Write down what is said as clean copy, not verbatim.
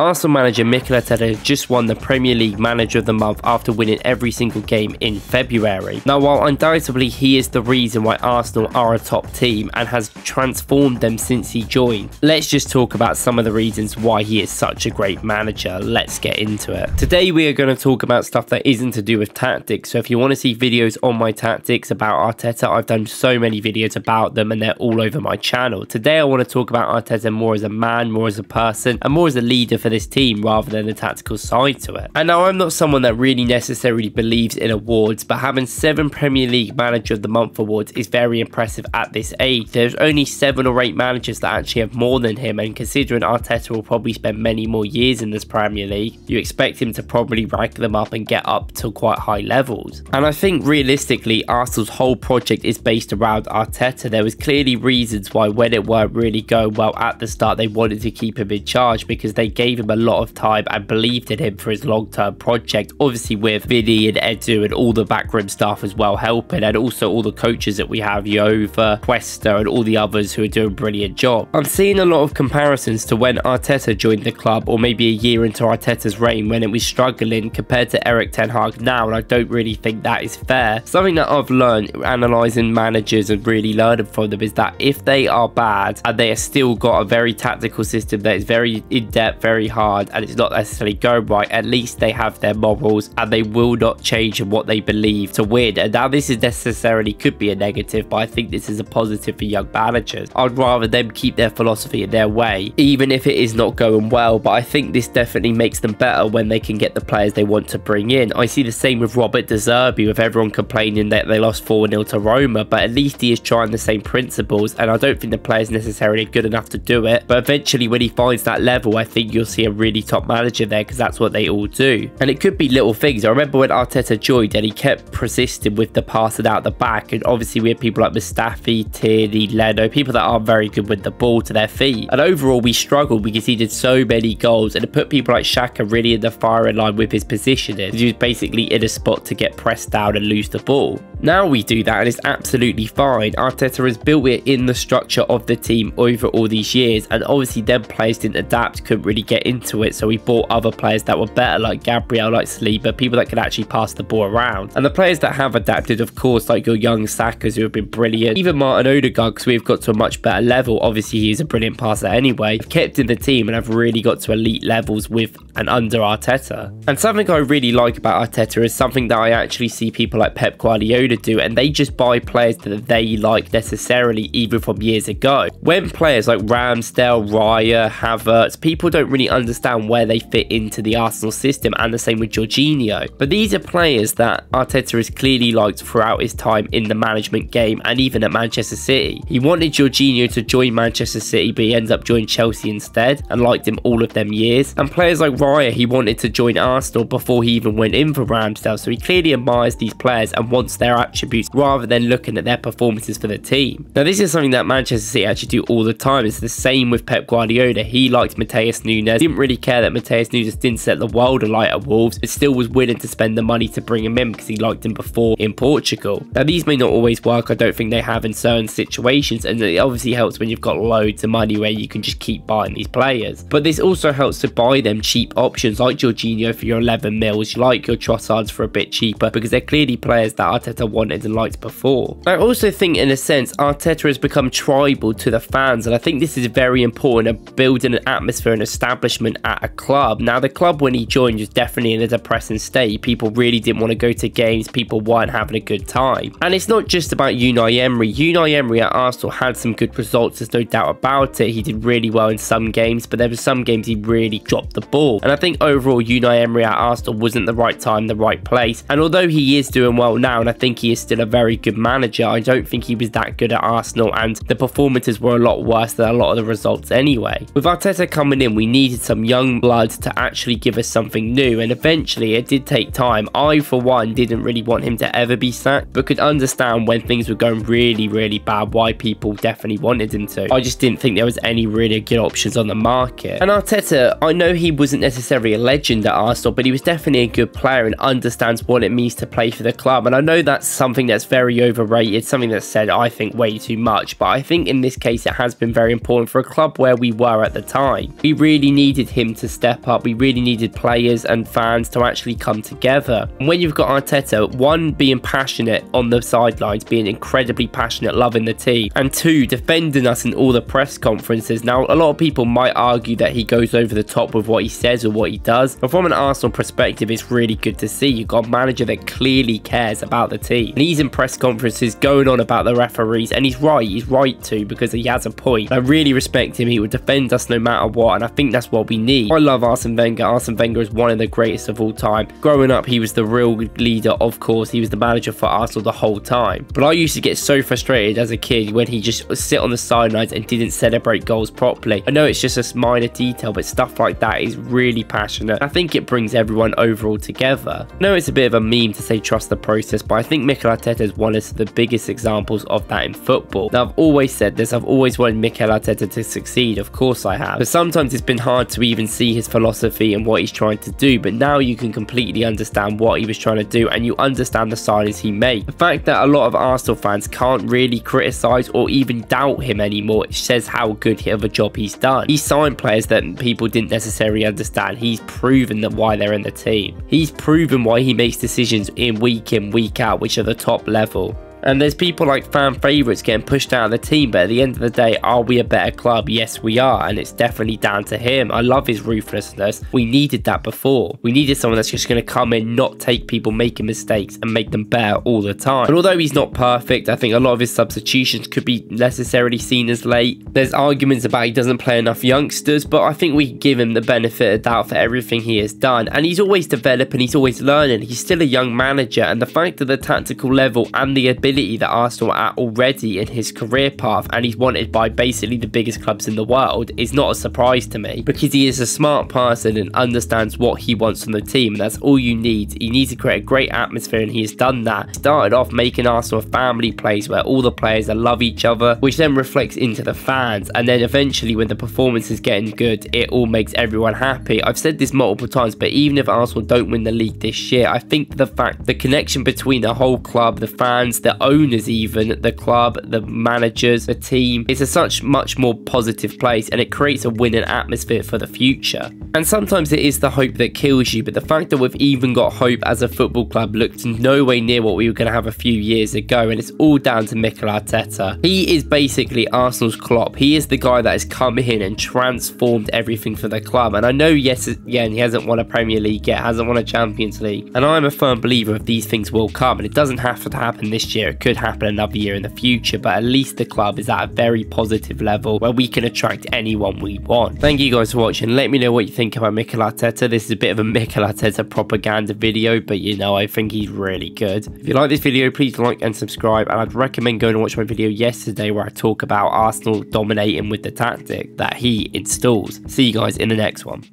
Arsenal manager Mikel Arteta just won the Premier League Manager of the Month after winning every single game in February. Now, while undoubtedly he is the reason why Arsenal are a top team and has transformed them since he joined, let's just talk about some of the reasons why he is such a great manager. Let's get into it. Today we are going to talk about stuff that isn't to do with tactics, so if you want to see videos on my tactics about Arteta, I've done so many videos about them and they're all over my channel. Today I want to talk about Arteta more as a man, more as a person, and more as a leader for this team rather than the tactical side to it. And now I'm not someone that really necessarily believes in awards, but having 7 Premier League Manager of the Month awards is very impressive at this age. There's only 7 or 8 managers that actually have more than him, and considering Arteta will probably spend many more years in this Premier League, you expect him to probably rank them up and get up to quite high levels. And I think realistically Arsenal's whole project is based around Arteta. There was clearly reasons why when it weren't really going well at the start they wanted to keep him in charge, because they gave him a lot of time and believed in him for his long-term project, obviously with Vinny and Edu and all the backroom staff as well helping, and also all the coaches that we have, Yova, Cuesta and all the others who are doing a brilliant job. I'm seeing a lot of comparisons to when Arteta joined the club, or maybe a year into Arteta's reign when it was struggling, compared to Erik ten Hag now, and I don't really think that is fair. Something that I've learned analysing managers and really learning from them is that if they are bad and they have still got a very tactical system that is very in-depth, very hard, and it's not necessarily going right, at least they have their morals and they will not change in what they believe to win. And now this is necessarily could be a negative, but I think this is a positive for young managers. I'd rather them keep their philosophy in their way, even if it is not going well, but I think this definitely makes them better when they can get the players they want to bring in. I see the same with Robert De Zerbi, with everyone complaining that they lost 4-0 to Roma, but at least he is trying the same principles, and I don't think the player's necessarily good enough to do it, but eventually when he finds that level, I think you'll see a really top manager there, because that's what they all do. And it could be little things. I remember when Arteta joined and he kept persisting with the passing out the back, and obviously we had people like Mustafi, Tierney, Leno, people that are very good with the ball to their feet, and overall we struggled because he did so many goals, and it put people like Xhaka really in the firing line with his positioning. He was basically in a spot to get pressed down and lose the ball. Now we do that and it's absolutely fine. Arteta has built it in the structure of the team over all these years, and obviously them players didn't adapt, couldn't really get into it, so we bought other players that were better, like Gabriel, like Saliba, people that could actually pass the ball around. And the players that have adapted, of course, like your young Sakas who have been brilliant, even Martin Odegaard, because we've got to a much better level. Obviously he is a brilliant passer anyway. I've kept in the team and I've really got to elite levels with and under Arteta. And something I really like about Arteta is something that I actually see people like Pep Guardiola do, and they just buy players that they like necessarily even from years ago. When players like Ramsdale, Raya, Havertz, people don't really understand where they fit into the Arsenal system, and the same with Jorginho. But these are players that Arteta has clearly liked throughout his time in the management game and even at Manchester City. He wanted Jorginho to join Manchester City, but he ends up joining Chelsea instead and liked him all of them years. And players like Raya, he wanted to join Arsenal before he even went in for Ramsdale, so he clearly admires these players and wants their attributes rather than looking at their performances for the team. Now this is something that Manchester City actually do all the time. It's the same with Pep Guardiola. He liked Matheus Nunes, didn't really care that Matheus Nunes didn't set the world alight at Wolves, but still was willing to spend the money to bring him in because he liked him before in Portugal. Now these may not always work, I don't think they have in certain situations, and it obviously helps when you've got loads of money where you can just keep buying these players. But this also helps to buy them cheap options like Jorginho for your 11 mils, like your Trossards for a bit cheaper, because they're clearly players that Arteta wanted and liked before. I also think in a sense Arteta has become tribal to the fans, and I think this is very important of building an atmosphere and establishment at a club. Now the club when he joined was definitely in a depressing state. People really didn't want to go to games, people weren't having a good time. And it's not just about Unai Emery. Unai Emery at Arsenal had some good results, there's no doubt about it. He did really well in some games, but there were some games he really dropped the ball. And I think overall Unai Emery at Arsenal wasn't the right time, the right place. And although he is doing well now, and I think he is still a very good manager, I don't think he was that good at Arsenal, and the performances were a lot worse than a lot of the results anyway. With Arteta coming in, we needed some young blood to actually give us something new, and eventually it did take time. I for one didn't really want him to ever be sacked, but could understand when things were going really bad why people definitely wanted him to. I just didn't think there was any really good options on the market. And Arteta, I know he wasn't necessarily a legend at Arsenal, but he was definitely a good player and understands what it means to play for the club. And I know that's something that's very overrated, something that's said I think way too much, but I think in this case it has been very important for a club where we were at the time. We really needed needed him to step up. We really needed players and fans to actually come together. And when you've got Arteta, one, being passionate on the sidelines, being incredibly passionate, loving the team, and two, defending us in all the press conferences. Now, a lot of people might argue that he goes over the top with what he says or what he does, but from an Arsenal perspective, it's really good to see. You've got a manager that clearly cares about the team, and he's in press conferences going on about the referees, and he's right to, because he has a point. I really respect him. He would defend us no matter what, and I think that's what we need. I love Arsene Wenger. Arsene Wenger is one of the greatest of all time. Growing up, he was the real leader, of course. He was the manager for Arsenal the whole time, but I used to get so frustrated as a kid when he just sit on the sidelines and didn't celebrate goals properly. I know it's just a minor detail, but stuff like that is really passionate. I think it brings everyone overall together. I know it's a bit of a meme to say trust the process, but I think Mikel Arteta is one of the biggest examples of that in football. Now, I've always said this, I've always wanted Mikel Arteta to succeed, of course I have, but sometimes it's been hard to even see his philosophy and what he's trying to do, but now you can completely understand what he was trying to do, and you understand the signings he made. The fact that a lot of Arsenal fans can't really criticise or even doubt him anymore, it says how good of a job he's done. He signed players that people didn't necessarily understand. He's proven that why they're in the team. He's proven why he makes decisions in, week out, which are the top level. And there's people like fan favourites getting pushed out of the team, but at the end of the day, are we a better club? Yes, we are, and it's definitely down to him. I love his ruthlessness. We needed that before. We needed someone that's just going to come in, not take people making mistakes, and make them better all the time. But although he's not perfect, I think a lot of his substitutions could be necessarily seen as late. There's arguments about he doesn't play enough youngsters, but I think we give him the benefit of doubt for everything he has done. And he's always developing, he's always learning. He's still a young manager, and the fact that the tactical level and the ability that Arsenal are at already in his career path, and he's wanted by basically the biggest clubs in the world, is not a surprise to me, because he is a smart person and understands what he wants from the team, and that's all you need. He needs to create a great atmosphere, and he has done that. He started off making Arsenal a family place where all the players love each other, which then reflects into the fans, and then eventually when the performance is getting good, it all makes everyone happy. I've said this multiple times, but even if Arsenal don't win the league this year, I think the connection between the whole club, the fans, the owners, even the club, the managers, the team, is a such much more positive place, and it creates a winning atmosphere for the future. And sometimes it is the hope that kills you, but the fact that we've even got hope as a football club looked no way near what we were going to have a few years ago, and it's all down to Mikel Arteta. He is basically Arsenal's Klopp. He is the guy that has come in and transformed everything for the club, and I know, yes, again, he hasn't won a Premier League yet, hasn't won a Champions League, and I'm a firm believer of these things will come, and it doesn't have to happen this year. It could happen another year in the future, but at least the club is at a very positive level where we can attract anyone we want. Thank you guys for watching. Let me know what you think about Mikel Arteta. This is a bit of a Mikel Arteta propaganda video, but you know, I think he's really good. If you like this video, please like and subscribe, and I'd recommend going and watch my video yesterday where I talk about Arsenal dominating with the tactic that he installs. See you guys in the next one.